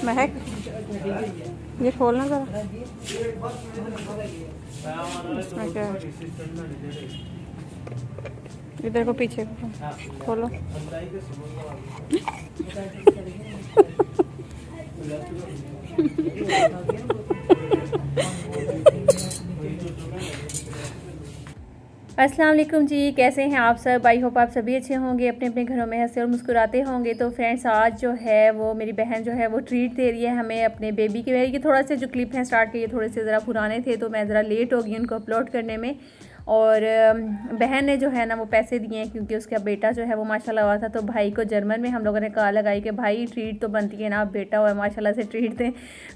महक ये खोलना ज़रा, इसमें क्या है? इधर को पीछे खोलो। अस्सलाम वालेकुम जी, कैसे हैं आप सब? आई होप आप सभी अच्छे होंगे, अपने अपने घरों में हंसते और मुस्कुराते होंगे। तो फ्रेंड्स, आज जो है वो मेरी बहन जो है वो ट्रीट दे रही है हमें अपने बेबी के। ये थोड़ा से जो क्लिप हैं स्टार्ट किए थोड़े से ज़रा पुराने थे, तो मैं ज़रा लेट हो गई उनको अपलोड करने में। और बहन ने जो है ना वो पैसे दिए हैं क्योंकि उसका बेटा जो है वो माशाल्लाह हुआ था। तो भाई को जर्मन में हम लोगों ने कहा लगाई कि भाई ट्रीट तो बनती है ना, आप बेटा हुआ माशाल्लाह से ट्रीट दें।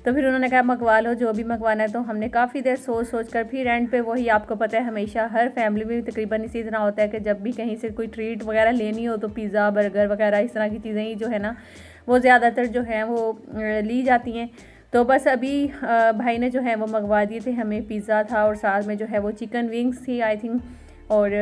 तो फिर उन्होंने कहा मंगवा लो जो भी मंगवाना है। तो हमने काफ़ी देर सोच कर फिर एंड पे वही, आपको पता है हमेशा हर फैमिली में तकरीबन इसी तरह होता है कि जब भी कहीं से कोई ट्रीट वगैरह लेनी हो तो पिज़्ज़ा बर्गर वगैरह इस तरह की चीज़ें ही जो है ना वो ज़्यादातर जो है वो ली जाती हैं। तो बस अभी भाई ने जो है वो मंगवा दिए थे हमें, पिज़्ज़ा था और साथ में जो है वो चिकन विंग्स थी आई थिंक। और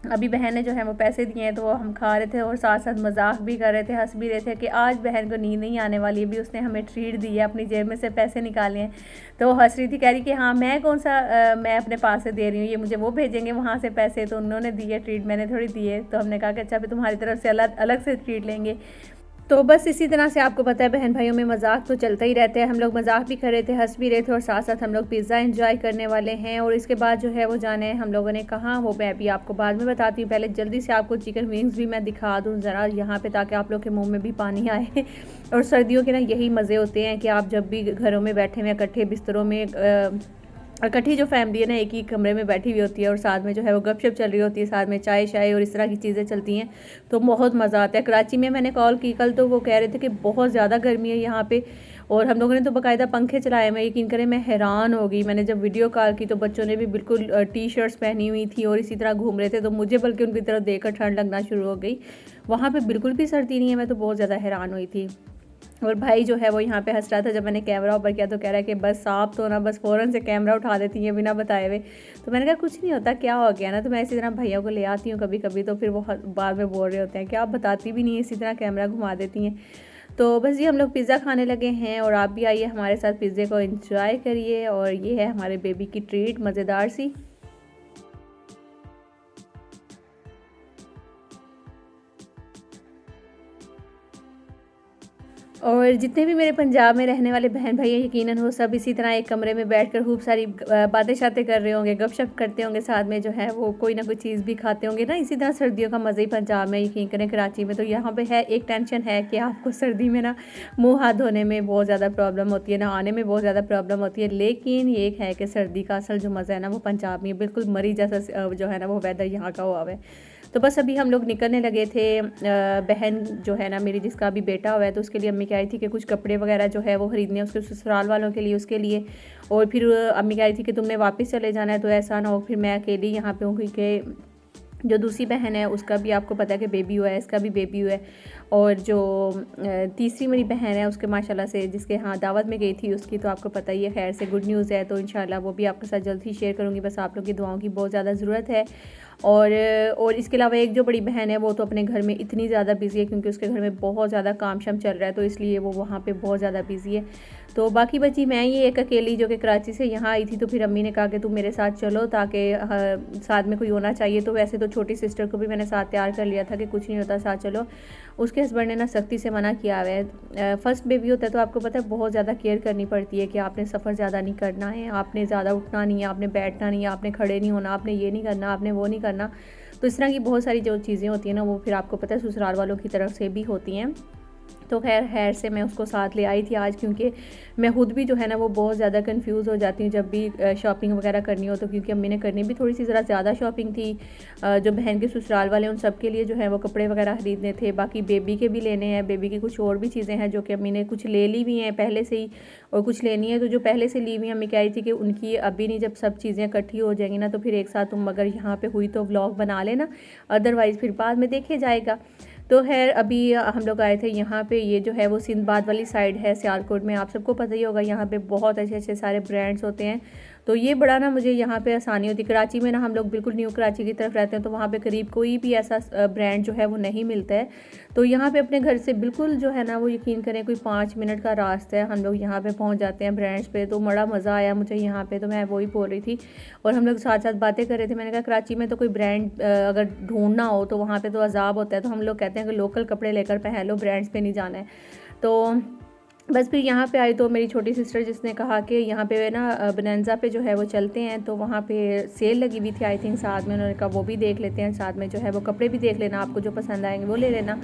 अभी बहन ने जो है वो पैसे दिए हैं तो वो हम खा रहे थे और साथ साथ मजाक भी कर रहे थे, हंस भी रहे थे कि आज बहन को नींद नहीं आने वाली है, भी उसने हमें ट्रीट दी है, अपनी जेब में से पैसे निकाले हैं। तो वो हंस रही थी, कह रही कि हाँ मैं कौन सा मैं अपने पास से दे रही हूँ, ये मुझे वो भेजेंगे वहाँ से पैसे, तो उन्होंने दिए ट्रीट, मैंने थोड़ी दिए। तो हमने कहा कि अच्छा फिर तुम्हारी तरफ से अलग अलग से ट्रीट लेंगे। तो बस इसी तरह से आपको पता है बहन भाइयों में मजाक तो चलता ही रहता है। हम लोग मजाक भी कर रहे थे, हंस भी रहे थे और साथ साथ हम लोग पिज़्ज़ा एंजॉय करने वाले हैं। और इसके बाद जो है वो जाने हैं हम लोगों ने कहाँ, वो मैं अभी आपको बाद में बताती हूँ। पहले जल्दी से आपको चिकन विंग्स भी मैं दिखा दूँ ज़रा यहाँ पे, ताकि आप लोग के मुँह में भी पानी आए। और सर्दियों के ना यही मज़े होते हैं कि आप जब भी घरों में बैठे हुए इकट्ठे बिस्तरों में इकट्ठी जो फैमिली है ना एक ही कमरे में बैठी हुई होती है और साथ में जो है वो गपशप चल रही होती है, साथ में चाय शाय और इस तरह की चीज़ें चलती हैं, तो बहुत मज़ा आता है। कराची में मैंने कॉल की कल, तो वो कह रहे थे कि बहुत ज़्यादा गर्मी है यहाँ पे और हम लोगों ने तो बाकायदा पंखे चलाए। मैं यकीन करें मैं हैरान हो गई। मैंने जब वीडियो कॉल की तो बच्चों ने भी बिल्कुल टी शर्ट्स पहनी हुई थी और इसी तरह घूम रहे थे, तो मुझे बल्कि उनकी तरफ देखकर ठंड लगना शुरू हो गई। वहाँ पर बिल्कुल भी सर्दी नहीं है, मैं तो बहुत ज़्यादा हैरान हुई थी। और भाई जो है वो यहाँ पे हंस रहा था जब मैंने कैमरा ऊपर किया, तो कह रहा है कि बस आप तो ना बस फ़ौरन से कैमरा उठा देती हैं बिना बताए हुए। तो मैंने कहा कुछ नहीं होता, क्या हो गया ना, तो मैं इसी तरह भैया को ले आती हूँ कभी कभी, तो फिर वो बाद में बोल रहे होते हैं कि आप बताती भी नहीं है, इसी तरह कैमरा घुमा देती हैं। तो बस ये हम लोग पिज़्ज़ा खाने लगे हैं और आप भी आइए हमारे साथ पिज़्ज़े को इंजॉय करिए। और ये है हमारे बेबी की ट्रीट, मज़ेदार सी। और जितने भी मेरे पंजाब में रहने वाले बहन भाई हैं यकीनन वो सब इसी तरह एक कमरे में बैठकर खूब सारी बातें शातें कर रहे होंगे, गपशप करते होंगे, साथ में जो है वो कोई ना कोई चीज़ भी खाते होंगे ना। इसी तरह सर्दियों का मज़ा ही पंजाब में, यकीन करें कराची में तो यहाँ पे है। एक टेंशन है कि आपको सर्दी में ना मुँह हाथ धोने में बहुत ज़्यादा प्रॉब्लम होती है, नहाने में बहुत ज़्यादा प्रॉब्लम होती है, लेकिन ये एक है कि सर्दी का असल जो मज़ा है ना वो पंजाब में, बिल्कुल मरी जैसा जो है ना वो वेदर यहाँ का हुआ है। तो बस अभी हम लोग निकलने लगे थे। बहन जो है ना मेरी, जिसका अभी बेटा हुआ है, तो उसके लिए अम्मी कह रही थी कि कुछ कपड़े वगैरह जो है वो ख़रीदने उसके ससुराल वालों के लिए, उसके लिए। और फिर अम्मी कह रही थी कि तुमने वापस चले जाना है, तो ऐसा ना हो फिर मैं अकेली यहाँ पे हूँ, क्योंकि जो दूसरी बहन है उसका भी आपको पता है कि बेबी हुआ है, इसका भी बेबी हुआ है। और जो तीसरी मेरी बहन है उसके माशाल्लाह से जिसके यहाँ दावत में गई थी उसकी तो आपको पता ही है, खैर से गुड न्यूज़ है। तो इंशाल्लाह वो भी आपके साथ जल्द ही शेयर करूँगी, बस आप लोग की दुआओं की बहुत ज़्यादा ज़रूरत है। और इसके अलावा एक जो बड़ी बहन है वो तो अपने घर में इतनी ज़्यादा बिज़ी है क्योंकि उसके घर में बहुत ज़्यादा काम शाम चल रहा है, तो इसलिए वो वहाँ पे बहुत ज़्यादा बिज़ी है। तो बाकी बची मैं ही एक अकेली जो कि कराची से यहाँ आई थी। तो फिर अम्मी ने कहा कि तुम मेरे साथ चलो, ताकि साथ में कोई होना चाहिए। तो वैसे तो छोटी सिस्टर को भी मैंने साथ तैयार कर लिया था कि कुछ नहीं होता, साथ चलो। उसके हस्बैंड ने ना सख्ती से मना किया हुआ है। फर्स्ट बेबी होता है तो आपको पता है बहुत ज़्यादा केयर करनी पड़ती है कि आपने सफ़र ज़्यादा नहीं करना है, आपने ज़्यादा उठना नहीं है, आपने बैठना नहीं है, आपने खड़े नहीं होना, आपने ये नहीं करना, आपने वो नहीं करना। तो इस तरह की बहुत सारी जो चीज़ें होती हैं ना वो फिर आपको पता है ससुराल वालों की तरफ से भी होती हैं। तो खैर से मैं उसको साथ ले आई थी आज, क्योंकि मैं खुद भी जो है ना वो बहुत ज़्यादा कंफ्यूज हो जाती हूँ जब भी शॉपिंग वगैरह करनी हो। तो क्योंकि अम्मी ने करनी भी थोड़ी सी ज़रा ज़्यादा शॉपिंग थी, जो बहन के ससुराल वाले उन सब के लिए जो है वो कपड़े वगैरह ख़रीदने थे, बाकी बेबी के भी लेने हैं, बेबी की कुछ और भी चीज़ें हैं जो कि अम्मी ने कुछ ले ली हुई हैं पहले से ही और कुछ लेनी है। तो जो पहले से ली हुई अम्मी कह रही थी कि उनकी अभी नहीं, जब सब चीज़ें इकट्ठी हो जाएंगी ना तो फिर एक साथ तुम अगर यहाँ पर हुई तो व्लॉग बना लेना, अदरवाइज़ फिर बाद में देखे जाएगा। तो खैर अभी हम लोग आए थे यहाँ पे, ये जो है वो सिंदबाद वाली साइड है सियालकोट में, आप सबको पता ही होगा यहाँ पे बहुत अच्छे अच्छे सारे ब्रांड्स होते हैं। तो ये बड़ा ना मुझे यहाँ पे आसानी होती है। कराची में ना हम लोग बिल्कुल न्यू कराची की तरफ रहते हैं, तो वहाँ पे करीब कोई भी ऐसा ब्रांड जो है वो नहीं मिलता है। तो यहाँ पे अपने घर से बिल्कुल जो है ना वो यकीन करें कोई 5 मिनट का रास्ता है, हम लोग यहाँ पे पहुँच जाते हैं ब्रांड्स पे। तो बड़ा मज़ा आया मुझे यहाँ पे, तो मैं वही बोल रही थी और हम लोग साथ साथ बातें कर रहे थे। मैंने कहा कराची में तो कोई ब्रांड अगर ढूंढना हो तो वहाँ पर तो अजाब होता है, तो हम लोग कहते हैं कि लोकल कपड़े लेकर पहन लो, ब्रांड्स पर नहीं जाना है। तो बस फिर यहाँ पे आई तो मेरी छोटी सिस्टर जिसने कहा कि यहाँ पे ना बनंजा पे जो है वो चलते हैं, तो वहाँ पे सेल लगी हुई थी आई थिंक, साथ में उन्होंने कहा वो भी देख लेते हैं, साथ में जो है वो कपड़े भी देख लेना, आपको जो पसंद आएंगे वो ले लेना।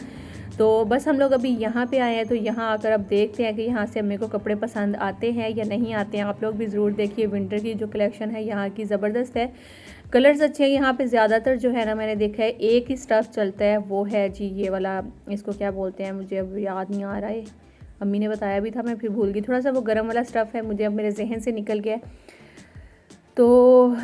तो बस हम लोग अभी यहाँ पे आए हैं, तो यहाँ आकर अब देखते हैं कि यहाँ से मेरे को कपड़े पसंद आते हैं या नहीं आते हैं। आप लोग भी ज़रूर देखिए, विंटर की जो कलेक्शन है यहाँ की ज़बरदस्त है, कलर्स अच्छे हैं यहाँ पे। ज़्यादातर जो है ना मैंने देखा है एक ही स्टफ़ चलता है, वो है जी ये वाला, इसको क्या बोलते हैं मुझे अब याद नहीं आ रहा है, अम्मी ने बताया भी था मैं फिर भूल गई। थोड़ा सा वो गर्म वाला स्टफ़ है, मुझे अब मेरे जहन से निकल गया। तो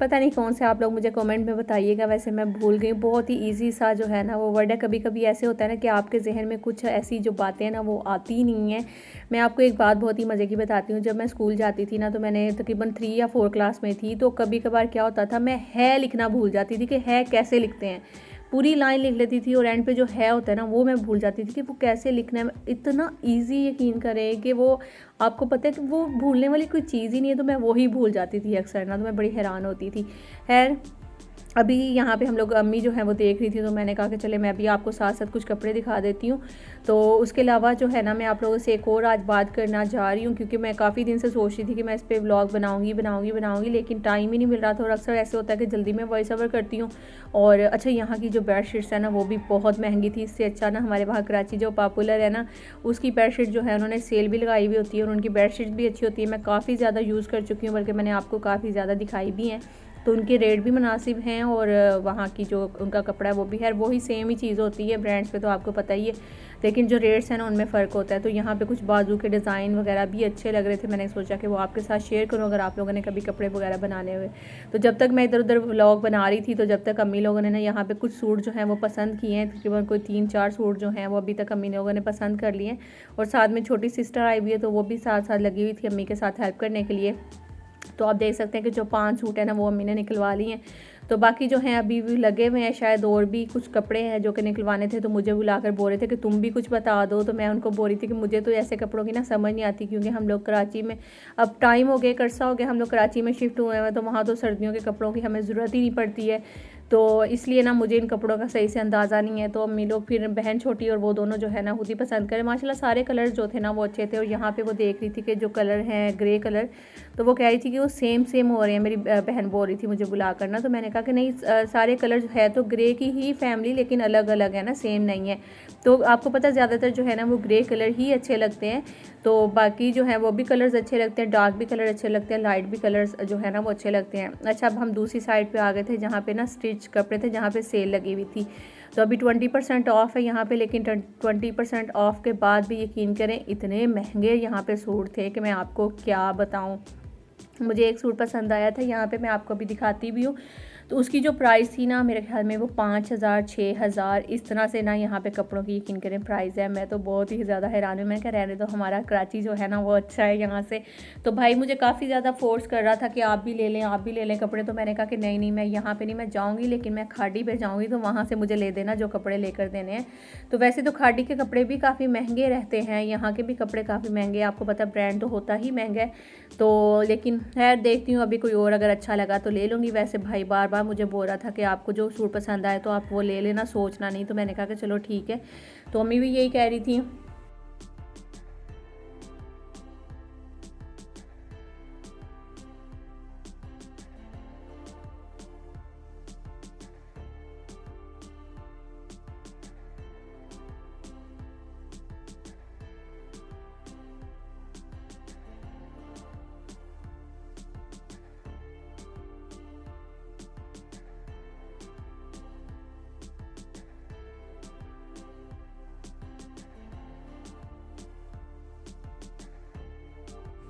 पता नहीं कौन से, आप लोग मुझे कमेंट में बताइएगा, वैसे मैं भूल गई। बहुत ही इजी सा जो है ना वो वर्ड है। कभी कभी ऐसे होता है ना कि आपके जहन में कुछ ऐसी जो बातें हैं ना वो आती नहीं है। मैं आपको एक बात बहुत ही मज़े की बताती हूँ। जब मैं स्कूल जाती थी ना, तो मैंने तकरीबन 3 या 4 क्लास में थी, तो कभी कभार क्या होता था, मैं है लिखना भूल जाती थी कि है कैसे लिखते हैं। पूरी लाइन लिख लेती थी और एंड पे जो है होता है ना वो मैं भूल जाती थी कि वो कैसे लिखना है। इतना इजी, यकीन करें कि वो आपको पता है कि वो भूलने वाली कोई चीज़ ही नहीं है, तो मैं वही भूल जाती थी अक्सर ना, तो मैं बड़ी हैरान होती थी। खैर अभी यहाँ पे हम लोग, अम्मी जो है वो देख रही थी, तो मैंने कहा कि चले मैं अभी आपको साथ साथ कुछ कपड़े दिखा देती हूँ। तो उसके अलावा जो है ना मैं आप लोगों से एक और आज बात करना जा रही हूँ, क्योंकि मैं काफ़ी दिन से सोच रही थी कि मैं इस पर व्लॉग बनाऊँगी, लेकिन टाइम ही नहीं मिल रहा था। और अक्सर ऐसे होता है कि जल्दी में वॉइस ओवर करती हूँ। और अच्छा, यहाँ की जो बेडशीट्स है ना वो भी बहुत महंगी थी। इससे अच्छा ना हमारे वहाँ कराची जो पॉपुलर है ना, उसकी बेडशीट जो है उन्होंने सेल भी लगाई हुई होती है और उनकी बेडशीट भी अच्छी होती है। मैं काफ़ी ज़्यादा यूज़ कर चुकी हूँ, बल्कि मैंने आपको काफ़ी ज़्यादा दिखाई भी हैं। तो उनके रेट भी मुनासिब हैं और वहाँ की जो उनका कपड़ा है वो भी है, वही सेम ही चीज़ होती है ब्रांड्स पे, तो आपको पता ही है, लेकिन जो रेट्स हैं ना उनमें फ़र्क होता है। तो यहाँ पे कुछ बाजू के डिज़ाइन वगैरह भी अच्छे लग रहे थे, मैंने सोचा कि वो आपके साथ शेयर करूँ अगर आप लोगों ने कभी कपड़े वगैरह बनाने हुए। तो जब तक मैं इधर उधर व्लॉग बना रही थी, तो जब तक अम्मी लोगों ने ना यहाँ पर कुछ सूट जो हैं वो पसंद किए हैं, तकरीबन कोई 3-4 सूट जो हैं वो अभी तक अम्मी लोगों ने पसंद कर लिए हैं। और साथ में छोटी सिस्टर आई हुई है, तो वो भी साथ साथ लगी हुई थी अम्मी के साथ हेल्प करने के लिए। तो आप देख सकते हैं कि जो 5 सूट है ना वो अम्मी ने निकलवा लिए हैं। तो बाकी जो हैं अभी भी लगे हुए हैं, शायद और भी कुछ कपड़े हैं जो कि निकलवाने थे। तो मुझे बुलाकर बोल रहे थे कि तुम भी कुछ बता दो, तो मैं उनको बोल रही थी कि मुझे तो ऐसे कपड़ों की ना समझ नहीं आती, क्योंकि हम लोग कराची में अब टाइम हो गया, करसा हो गया, हम लोग कराची में शिफ्ट हुए हैं, तो वहाँ तो सर्दियों के कपड़ों की हमें ज़रूरत ही नहीं पड़ती है। तो इसलिए ना मुझे इन कपड़ों का सही से अंदाज़ा नहीं है। तो अम्मी लोग, फिर बहन छोटी और वो दोनों जो है ना खुद ही पसंद करें। माशाल्लाह सारे कलर जो थे ना वो अच्छे थे। और यहाँ पे वो देख रही थी कि जो कलर हैं ग्रे कलर, तो वो कह रही थी कि वो सेम हो रहे हैं, मेरी बहन बोल रही थी मुझे बुला कर ना। तो मैंने कहा कि नहीं, सारे कलर है तो ग्रे की ही फैमिली, लेकिन अलग अलग है ना, सेम नहीं है। तो आपको पता है ज़्यादातर जो है ना वो ग्रे कलर ही अच्छे लगते हैं। तो बाकी जो है वो भी कलर्स अच्छे लगते हैं, डार्क भी कलर अच्छे लगते हैं, लाइट भी कलर्स जो है ना वो अच्छे लगते हैं। अच्छा, अब हम दूसरी साइड पे आ गए थे जहाँ पे ना स्टिच कपड़े थे, जहाँ पे सेल लगी हुई थी। तो अभी 20% ऑफ़ है यहाँ पे, लेकिन 20% ऑफ़ के बाद भी यकीन करें इतने महंगे यहाँ पे सूट थे कि मैं आपको क्या बताऊँ। मुझे एक सूट पसंद आया था, यहाँ पे मैं आपको अभी दिखाती भी हूँ। तो उसकी जो प्राइस थी ना, मेरे ख्याल में वो 5,000 6,000 इस तरह से ना यहाँ पे कपड़ों की यकीन करें प्राइस है। मैं तो बहुत ही ज़्यादा हैरान हूँ। मैं कह रहने तो हमारा कराची जो है ना वो अच्छा है यहाँ से। तो भाई मुझे काफ़ी ज़्यादा फोर्स कर रहा था कि आप भी ले लें कपड़े। तो मैंने कहा कि नहीं मैं यहाँ पर नहीं, मैं जाऊँगी, लेकिन मैं खाड़ी पर जाऊँगी, तो वहाँ से मुझे ले देना जो कपड़े लेकर देने हैं। तो वैसे तो खाड़ी के कपड़े भी काफ़ी महंगे रहते हैं, यहाँ के भी कपड़े काफ़ी महंगे, आपको पता ब्रांड तो होता ही महंगा है। तो लेकिन खैर देखती हूँ, अभी कोई और अगर अच्छा लगा तो ले लूँगी। वैसे भाई बार बार मुझे बोल रहा था कि आपको जो सूट पसंद आए तो आप वो ले लेना, सोचना नहीं। तो मैंने कहा कि चलो ठीक है। तो अम्मी भी यही कह रही थी।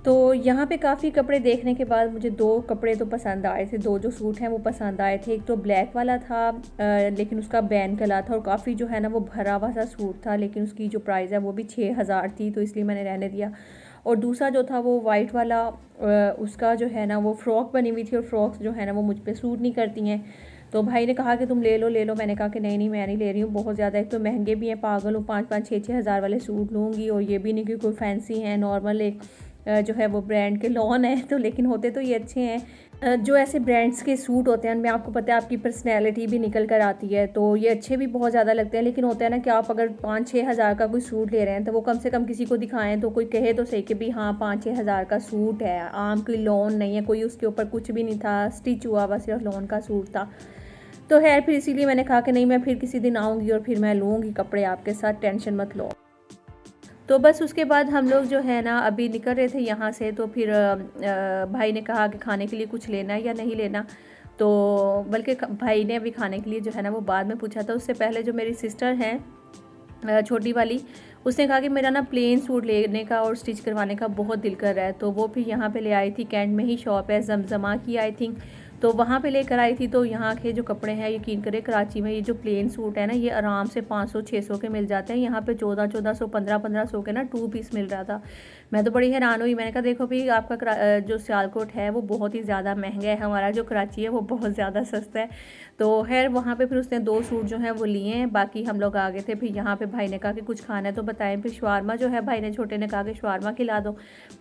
तो यहाँ पे काफ़ी कपड़े देखने के बाद मुझे 2 कपड़े तो पसंद आए थे, 2 जो सूट हैं वो पसंद आए थे। एक तो ब्लैक वाला था, लेकिन उसका बैन गला था और काफ़ी जो है ना वो भरा हुआ सा सूट था, लेकिन उसकी जो प्राइस है वो भी 6,000 थी, तो इसलिए मैंने रहने दिया। और दूसरा जो था वो वाइट वाला उसका जो है ना वो फ़्रॉक बनी हुई थी, और फ्रॉक्स जो है ना वो मुझ पे सूट नहीं करती हैं। तो भाई ने कहा कि तुम ले लो। मैंने कहा कि नहीं मैं नहीं ले रही हूँ, बहुत ज़्यादा, एक तो महंगे भी हैं, पागल हूँ, 5-5 6-6 हज़ार वाले सूट लूँगी, और ये भी नहीं कि कोई फैंसी है, नॉर्मल एक जो है वो ब्रांड के लॉन है। तो लेकिन होते तो ये अच्छे हैं। जो ऐसे ब्रांड्स के सूट होते हैं उनमें आपको पता है आपकी पर्सनैलिटी भी निकल कर आती है, तो ये अच्छे भी बहुत ज़्यादा लगते हैं। लेकिन होता है ना कि आप अगर 5-6 हज़ार का कोई सूट ले रहे हैं तो वो कम से कम किसी को दिखाएं तो कोई कहे तो सही कि भी हाँ 5-6 हज़ार का सूट है, आम कोई लॉन नहीं है, कोई उसके ऊपर कुछ भी नहीं था, स्टिच हुआ हुआ सिर्फ लॉन का सूट था। तो खैर फिर इसीलिए मैंने कहा कि नहीं, मैं फिर किसी दिन आऊँगी और फिर मैं लूँगी कपड़े आपके साथ, टेंशन मत लो। तो बस उसके बाद हम लोग जो है ना अभी निकल रहे थे यहाँ से। तो फिर भाई ने कहा कि खाने के लिए कुछ लेना है या नहीं लेना। तो बल्कि भाई ने अभी खाने के लिए जो है ना वो बाद में पूछा था। उससे पहले जो मेरी सिस्टर हैं छोटी वाली, उसने कहा कि मेरा ना प्लेन सूट लेने का और स्टिच करवाने का बहुत दिल कर रहा है। तो वो फिर यहाँ पे ले आई थी, कैंट में ही शॉप है जमजमा की आई थिंक, तो वहाँ पे लेकर आई थी। तो यहाँ के जो कपड़े हैं यकीन करें कराची में ये जो प्लेन सूट है ना ये आराम से 500-600 के मिल जाते हैं। यहाँ पे 1400-1400 1500 के ना 2 पीस मिल रहा था। मैं तो बड़ी हैरान हुई। मैंने कहा देखो भाई आपका जो सियालकोट है वो बहुत ही ज़्यादा महंगा है, हमारा जो कराची है वो बहुत ज़्यादा सस्ता है। तो खैर वहाँ पे फिर उसने 2 सूट जो हैं वो लिए हैं, बाकी हम लोग आ गए थे। फिर यहाँ पे भाई ने कहा कि कुछ खाना है तो बताएं। फिर शवारमा जो है भाई ने छोटे ने कहा कि शवारमा खिला दो।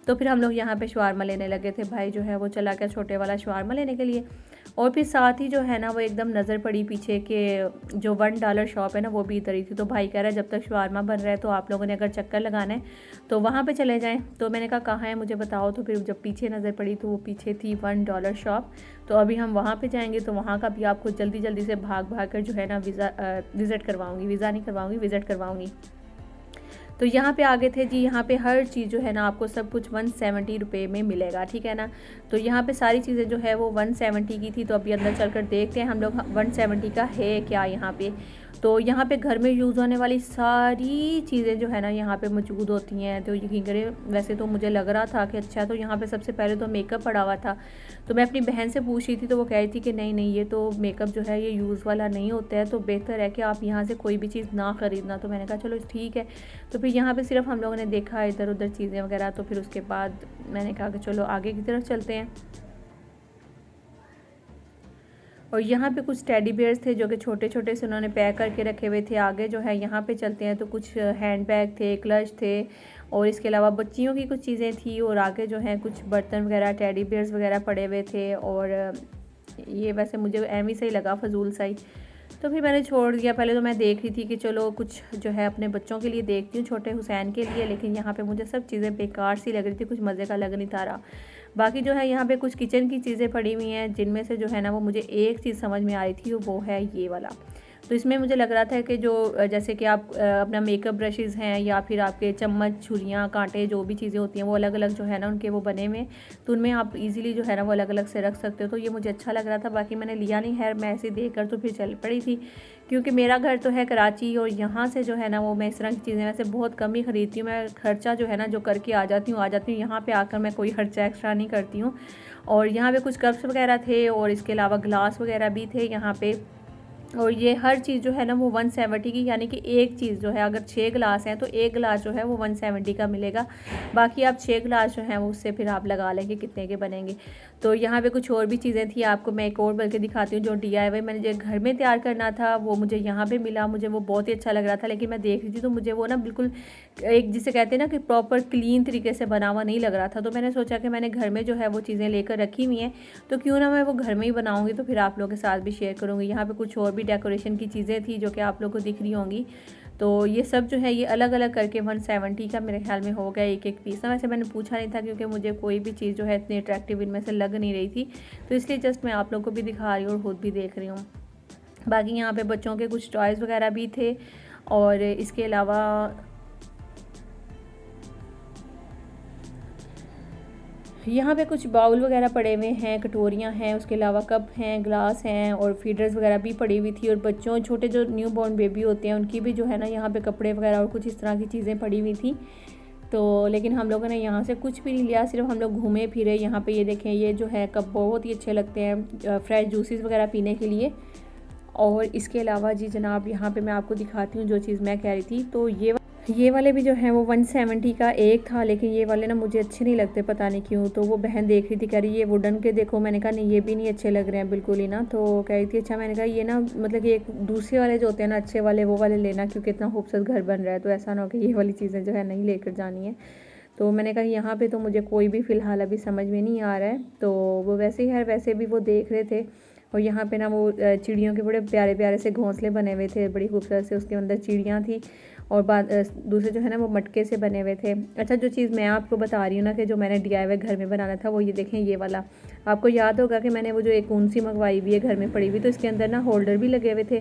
तो फिर हम लोग यहाँ पे शवारमा लेने लगे थे। भाई जो है वो चला गया छोटे वाला शवारमा लेने के लिए। और फिर साथ ही जो है ना वो एकदम नज़र पड़ी पीछे के जो $1 शॉप है ना वो भी इधर ही थी। तो भाई कह रहा है जब तक शवारमा बन रहा है तो आप लोगों ने अगर चक्कर लगाना है तो वहाँ पे चले जाएं। तो मैंने कहा कहाँ है मुझे बताओ। तो फिर जब पीछे नज़र पड़ी तो वो पीछे थी $1 शॉप। तो अभी हम वहाँ पे जाएंगे तो वहाँ का भी आपको जल्दी जल्दी से भाग कर जो है ना विज़िट करवाऊँगी, वीज़ा नहीं करवाऊँगी, विज़िट करवाऊँगी। तो यहाँ पे आ गए थे जी। यहाँ पे हर चीज़ जो है ना आपको सब कुछ 170 रुपये में मिलेगा, ठीक है ना। तो यहाँ पे सारी चीज़ें जो है वो 170 की थी। तो अभी अंदर चलकर देखते हैं हम लोग 170 का है क्या यहाँ पे। तो यहाँ पे घर में यूज़ होने वाली सारी चीज़ें जो है ना यहाँ पे मौजूद होती हैं। तो यकीन करें वैसे तो मुझे लग रहा था कि अच्छा, तो यहाँ पे सबसे पहले तो मेकअप पड़ा हुआ था। तो मैं अपनी बहन से पूछ रही थी तो वो कह रही थी कि नहीं ये तो मेकअप जो है ये यूज़ वाला नहीं होता है, तो बेहतर है कि आप यहाँ से कोई भी चीज़ ना ख़रीदना। तो मैंने कहा चलो ठीक है। तो फिर यहाँ पे सिर्फ हम लोगों ने देखा इधर उधर चीज़ें वगैरह। तो फिर उसके बाद मैंने कहा कि चलो आगे की तरफ चलते हैं। और यहाँ पे कुछ टेडी बियर्स थे जो कि छोटे छोटे से उन्होंने पैक करके रखे हुए थे। आगे जो है यहाँ पे चलते हैं तो कुछ हैंड बैग थे, क्लच थे, और इसके अलावा बच्चियों की कुछ चीज़ें थी। और आगे जो है कुछ बर्तन वगैरह, टेडी बियर्स वगैरह पड़े हुए थे। और ये वैसे मुझे एम ही सही लगा, फजूल सा ही। तो फिर मैंने छोड़ दिया। पहले तो मैं देख रही थी कि चलो कुछ जो है अपने बच्चों के लिए देखती हूँ, छोटे हुसैन के लिए, लेकिन यहाँ पे मुझे सब चीज़ें बेकार सी लग रही थी, कुछ मज़े का लग नहीं था रहा। बाकी जो है यहाँ पे कुछ किचन की चीज़ें पड़ी हुई हैं, जिनमें से जो है ना वो मुझे एक चीज़ समझ में आ रही थी, वो है ये वाला। तो इसमें मुझे लग रहा था कि जो जैसे कि आप अपना मेकअप ब्रशेज़ हैं या फिर आपके चम्मच, छुरियाँ, कांटे, जो भी चीज़ें होती हैं वो अलग अलग जो है ना उनके वो बने हुए, तो उनमें आप इजीली जो है ना वो अलग अलग से रख सकते हो। तो ये मुझे अच्छा लग रहा था, बाकी मैंने लिया नहीं है, मैं ऐसे देख कर तो फिर चल पड़ी थी। क्योंकि मेरा घर तो है कराची और यहाँ से जो है ना वो मैं इस तरह की चीज़ें वैसे बहुत कम ही ख़रीदती हूँ। मैं खर्चा जो है ना जो करके आ जाती हूँ यहाँ पे आकर मैं कोई खर्चा एक्स्ट्रा नहीं करती हूँ। और यहाँ पे कुछ कप्स वगैरह थे और इसके अलावा ग्लास वगैरह भी थे यहाँ पे। और ये हर चीज़ जो है ना वो 170 की, यानी कि एक चीज़ जो है अगर 6 गिलास हैं तो एक गिलास जो है वो 170 का मिलेगा। बाकी आप 6 गिलास जो हैं वो उससे फिर आप लगा लेंगे कितने के बनेंगे। तो यहाँ पे कुछ और भी चीज़ें थी, आपको मैं एक और बल्कि दिखाती हूँ। जो DIY मैंने जो घर में तैयार करना था वो मुझे यहाँ पे मिला, मुझे वो बहुत ही अच्छा लग रहा था। लेकिन मैं देख रही थी तो मुझे वो ना बिल्कुल एक जिसे कहते हैं ना कि प्रॉपर क्लीन तरीके से बना हुआ नहीं लग रहा था। तो मैंने सोचा कि मैंने घर में जो है वो चीज़ें लेकर रखी हुई हैं, तो क्यों ना मैं वो घर में ही बनाऊँगी, तो फिर आप लोगों के साथ भी शेयर करूँगी। यहाँ पर कुछ और भी डेकोरेशन की चीज़ें थी जो कि आप लोगों को दिख रही होंगी। तो ये सब जो है ये अलग अलग करके 170 का मेरे ख्याल में हो गया एक एक पीस ना। वैसे मैंने पूछा नहीं था क्योंकि मुझे कोई भी चीज़ जो है इतनी अट्रैक्टिव इनमें से लग नहीं रही थी, तो इसलिए जस्ट मैं आप लोगों को भी दिखा रही हूँ और खुद भी देख रही हूँ। बाकी यहाँ पे बच्चों के कुछ टॉयज़ वगैरह भी थे। और इसके अलावा यहाँ पे कुछ बाउल वगैरह पड़े हुए हैं, कटोरियाँ हैं, उसके अलावा कप हैं, ग्लास हैं और फीडर्स वगैरह भी पड़ी हुई थी। और बच्चों छोटे जो न्यू बॉर्न बेबी होते हैं उनकी भी जो है ना यहाँ पे कपड़े वगैरह और कुछ इस तरह की चीज़ें पड़ी हुई थी। तो लेकिन हम लोगों ने यहाँ से कुछ भी नहीं लिया, सिर्फ हम लोग घूमे फिरे। यहाँ पे ये देखें, ये जो है कप बहुत ही अच्छे लगते हैं फ्रेश जूसेस वगैरह पीने के लिए। और इसके अलावा जी जनाब यहाँ पे मैं आपको दिखाती हूँ जो चीज़ मैं कह रही थी। तो ये वाले भी जो हैं वो 170 का एक था, लेकिन ये वाले ना मुझे अच्छे नहीं लगते, पता नहीं क्यों। तो वो बहन देख रही थी, कह रही ये वुडन के देखो। मैंने कहा नहीं ये भी नहीं अच्छे लग रहे हैं बिल्कुल ही ना। तो कह रही थी अच्छा। मैंने कहा ये ना मतलब कि एक दूसरे वाले जो होते हैं ना अच्छे वाले, वो वाले लेना, क्योंकि इतना खूबसूरत घर बन रहा है, तो ऐसा ना हो कि ये वाली चीज़ें जो है नहीं लेकर जानी है। तो मैंने कहा यहाँ पे तो मुझे कोई भी फ़िलहाल अभी समझ में नहीं आ रहा है। तो वो वैसे ही है, वैसे भी वो देख रहे थे। और यहाँ पे ना वो चिड़ियों के बड़े प्यारे प्यारे से घोंसले बने हुए थे, बड़ी खूबसूरत से, उसके अंदर चिड़ियाँ थी। और दूसरे जो है ना वो मटके से बने हुए थे। अच्छा, जो चीज़ मैं आपको बता रही हूँ ना कि जो मैंने DIY घर में बनाना था, वो ये देखें ये वाला। आपको याद होगा कि मैंने वो जो एक ऊन सी मंगवाई हुई है घर में पड़ी हुई, तो इसके अंदर ना होल्डर भी लगे हुए थे।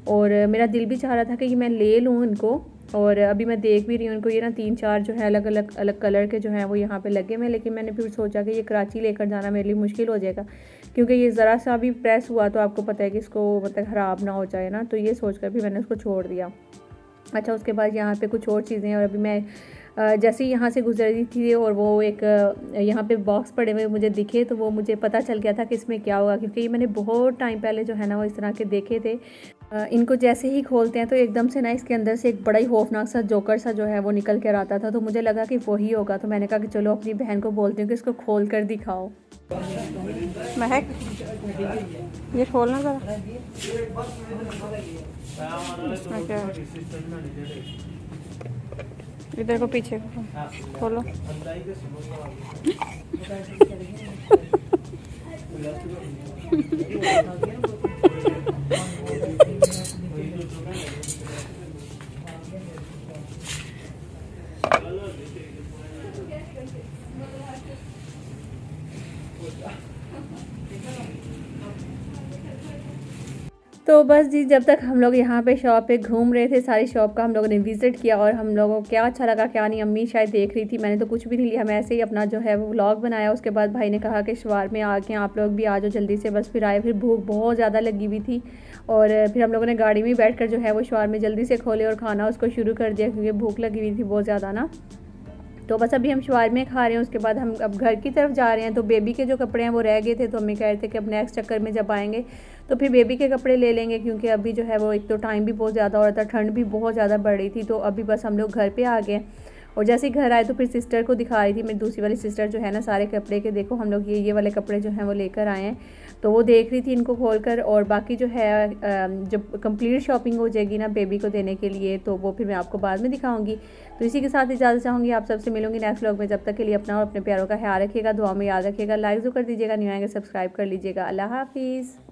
और मेरा दिल भी चाह रहा था कि मैं ले लूँ इनको। और अभी मैं देख भी रही हूँ इनको, ये ना 3-4 जो है अलग अलग कलर के जो हैं वो यहाँ पे लगे हुए। लेकिन मैंने फिर सोचा कि ये कराची लेकर जाना मेरे लिए मुश्किल हो जाएगा, क्योंकि ये ज़रा सा भी प्रेस हुआ तो आपको पता है कि इसको मतलब ख़राब ना हो जाए ना। तो ये सोच कर भी मैंने उसको छोड़ दिया। अच्छा, उसके बाद यहाँ पे कुछ और चीज़ें। और अभी मैं जैसे ही यहाँ से गुजर रही थी और वो एक यहाँ पे बॉक्स पड़े हुए मुझे दिखे, तो वो मुझे पता चल गया था कि इसमें क्या होगा, क्योंकि ये मैंने बहुत टाइम पहले जो है ना वो इस तरह के देखे थे। इनको जैसे ही खोलते हैं तो एकदम से ना इसके अंदर से एक बड़ा ही खौफनाक सा जोकर सा जो है वो निकल कर आता था। तो मुझे लगा कि वही होगा। तो मैंने कहा कि चलो अपनी बहन को बोलती हूँ कि इसको खोल कर दिखाओ। महक, ये खोलना ज़रा। इसमें क्या है? इधर को पीछे खोलो। तो बस जी, जब तक हम लोग यहाँ पे शॉप पे घूम रहे थे, सारी शॉप का हम लोगों ने विज़िट किया। और हम लोगों को क्या अच्छा लगा क्या नहीं, अम्मी शायद देख रही थी, मैंने तो कुछ भी नहीं लिया। मैं ऐसे ही अपना जो है वो व्लॉग बनाया। उसके बाद भाई ने कहा कि शवार में आ गए आप लोग भी आ जाओ जल्दी से। बस फिर आए, फिर भूख बहुत ज़्यादा लगी हुई थी। और फिर हम लोगों ने गाड़ी में बैठ कर जो है वो शवार में जल्दी से खोले और खाना उसको शुरू कर दिया, क्योंकि भूख लगी हुई थी बहुत ज़्यादा ना। तो बस अभी हम शवारमे खा रहे हैं। उसके बाद हम अब घर की तरफ जा रहे हैं। तो बेबी के जो कपड़े हैं वो रह गए थे, तो अम्मी कह रहे थे कि अब नेक्स्ट चक्कर में जब आएंगे तो फिर बेबी के कपड़े ले लेंगे, क्योंकि अभी जो है वो एक तो टाइम भी बहुत ज़्यादा हो रहा था, ठंड भी बहुत ज़्यादा बढ़ रही थी। तो अभी बस हम लोग घर पे आ गए। और जैसे ही घर आए तो फिर सिस्टर को दिखा रही थी, मेरी दूसरी वाली सिस्टर जो है ना, सारे कपड़े के देखो हम लोग ये वाले कपड़े जो हैं वो लेकर आए हैं। तो वो देख रही थी इनको खोल कर। और बाकी जो है जब कंप्लीट शॉपिंग हो जाएगी ना बेबी को देने के लिए, तो वो फिर मैं आपको बाद में दिखाऊंगी। तो इसी के साथ इजाज़त चाहूँगी, आप सबसे मिलूंगी नेक्स्ट व्लॉग में। जब तक के लिए अपना और अपने प्यारों का ख्याल रखिएगा, दुआ में याद रखिएगा, लाइक जो कर दीजिएगा, न्यू आएंगे सब्सक्राइब कर लीजिएगा। अल्लाह हाफिज़।